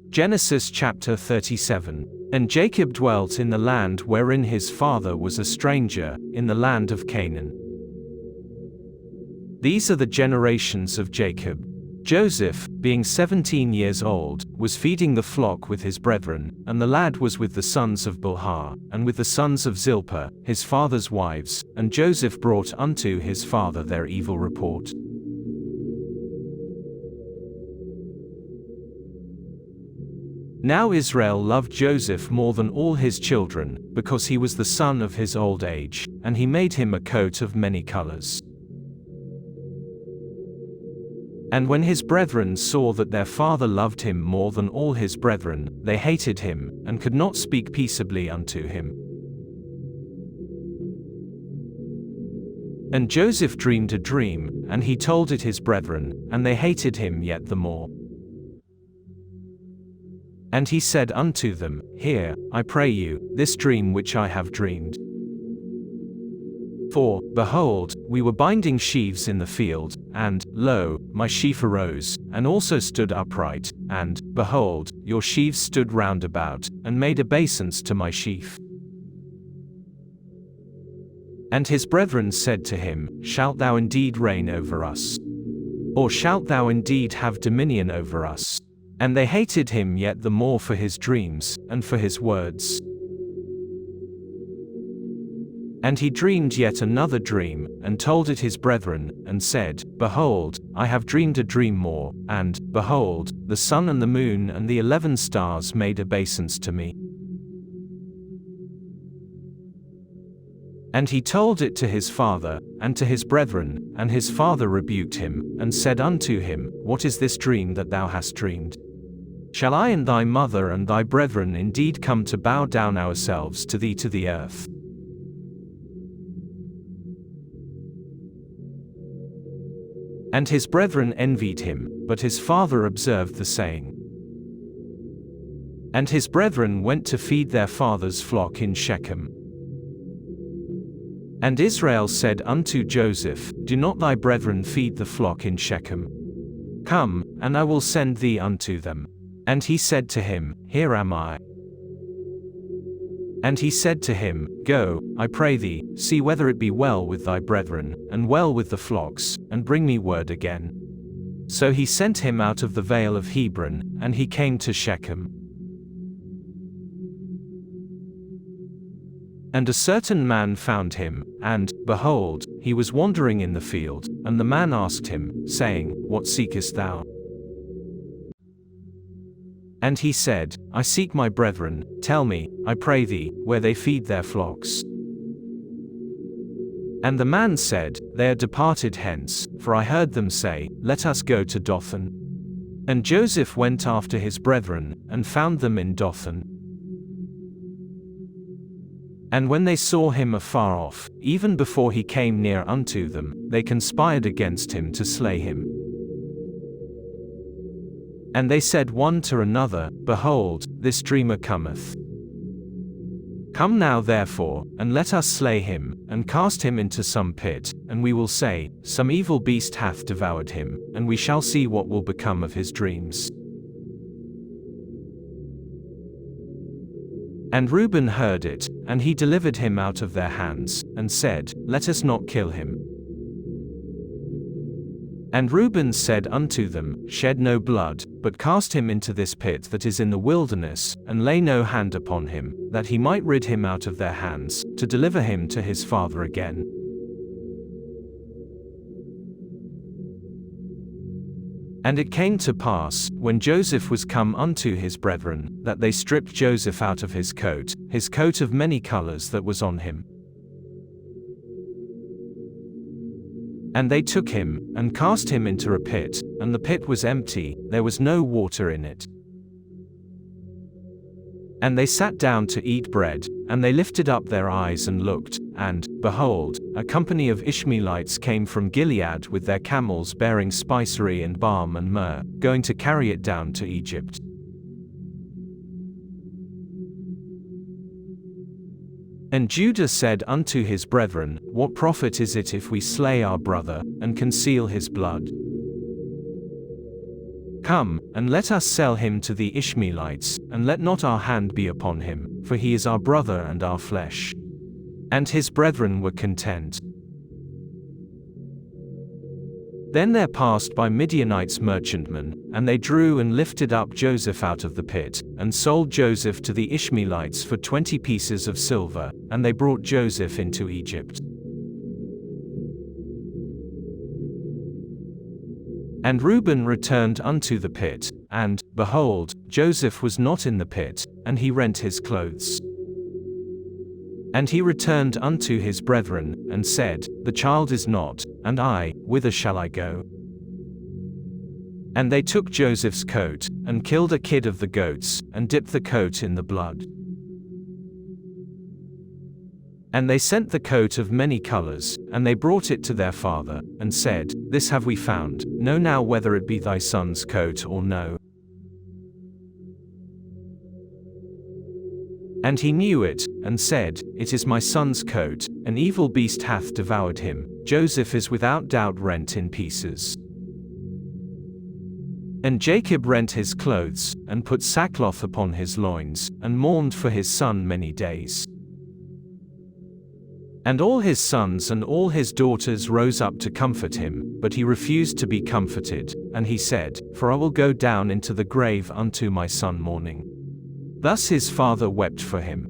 Genesis chapter 37. And Jacob dwelt in the land wherein his father was a stranger, in the land of Canaan. These are the generations of Jacob. Joseph, being 17 years old, was feeding the flock with his brethren, and the lad was with the sons of Bilhah, and with the sons of Zilpah, his father's wives, and Joseph brought unto his father their evil report. Now Israel loved Joseph more than all his children, because he was the son of his old age, and he made him a coat of many colors. And when his brethren saw that their father loved him more than all his brethren, they hated him, and could not speak peaceably unto him. And Joseph dreamed a dream, and he told it his brethren, and they hated him yet the more. And he said unto them, Hear, I pray you, this dream which I have dreamed. For, behold, we were binding sheaves in the field, and, lo, my sheaf arose, and also stood upright, and, behold, your sheaves stood round about, and made obeisance to my sheaf. And his brethren said to him, Shalt thou indeed reign over us? Or shalt thou indeed have dominion over us? And they hated him yet the more for his dreams, and for his words. And he dreamed yet another dream, and told it his brethren, and said, Behold, I have dreamed a dream more, and, behold, the sun and the moon and the 11 stars made obeisance to me. And he told it to his father, and to his brethren, and his father rebuked him, and said unto him, What is this dream that thou hast dreamed? Shall I and thy mother and thy brethren indeed come to bow down ourselves to thee to the earth? And his brethren envied him, but his father observed the saying. And his brethren went to feed their father's flock in Shechem. And Israel said unto Joseph, Do not thy brethren feed the flock in Shechem? Come, and I will send thee unto them. And he said to him, Here am I. And he said to him, Go, I pray thee, see whether it be well with thy brethren, and well with the flocks, and bring me word again. So he sent him out of the vale of Hebron, and he came to Shechem. And a certain man found him, and, behold, he was wandering in the field, and the man asked him, saying, What seekest thou? And he said, I seek my brethren, tell me, I pray thee, where they feed their flocks. And the man said, They are departed hence, for I heard them say, Let us go to Dothan. And Joseph went after his brethren, and found them in Dothan. And when they saw him afar off, even before he came near unto them, they conspired against him to slay him. And they said one to another, Behold, this dreamer cometh. Come now therefore, and let us slay him, and cast him into some pit, and we will say, Some evil beast hath devoured him, and we shall see what will become of his dreams. And Reuben heard it, and he delivered him out of their hands, and said, Let us not kill him. And Reuben said unto them, Shed no blood, but cast him into this pit that is in the wilderness, and lay no hand upon him, that he might rid him out of their hands, to deliver him to his father again. And it came to pass, when Joseph was come unto his brethren, that they stripped Joseph out of his coat of many colors that was on him. And they took him, and cast him into a pit, and the pit was empty, there was no water in it. And they sat down to eat bread, and they lifted up their eyes and looked, and, behold, a company of Ishmaelites came from Gilead with their camels bearing spicery and balm and myrrh, going to carry it down to Egypt. And Judah said unto his brethren, What profit is it if we slay our brother, and conceal his blood? Come, and let us sell him to the Ishmaelites, and let not our hand be upon him, for he is our brother and our flesh. And his brethren were content. Then there passed by Midianites merchantmen, and they drew and lifted up Joseph out of the pit, and sold Joseph to the Ishmaelites for 20 pieces of silver, and they brought Joseph into Egypt. And Reuben returned unto the pit, and, behold, Joseph was not in the pit, and he rent his clothes. And he returned unto his brethren, and said, The child is not, and I, whither shall I go? And they took Joseph's coat, and killed a kid of the goats, and dipped the coat in the blood. And they sent the coat of many colors, and they brought it to their father, and said, This have we found, know now whether it be thy son's coat or no. And he knew it, and said, It is my son's coat, an evil beast hath devoured him, Joseph is without doubt rent in pieces. And Jacob rent his clothes, and put sackcloth upon his loins, and mourned for his son many days. And all his sons and all his daughters rose up to comfort him, but he refused to be comforted, and he said, For I will go down into the grave unto my son mourning. Thus his father wept for him.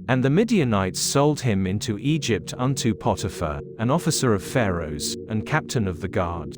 And the Midianites sold him into Egypt unto Potiphar, an officer of Pharaoh's, and captain of the guard.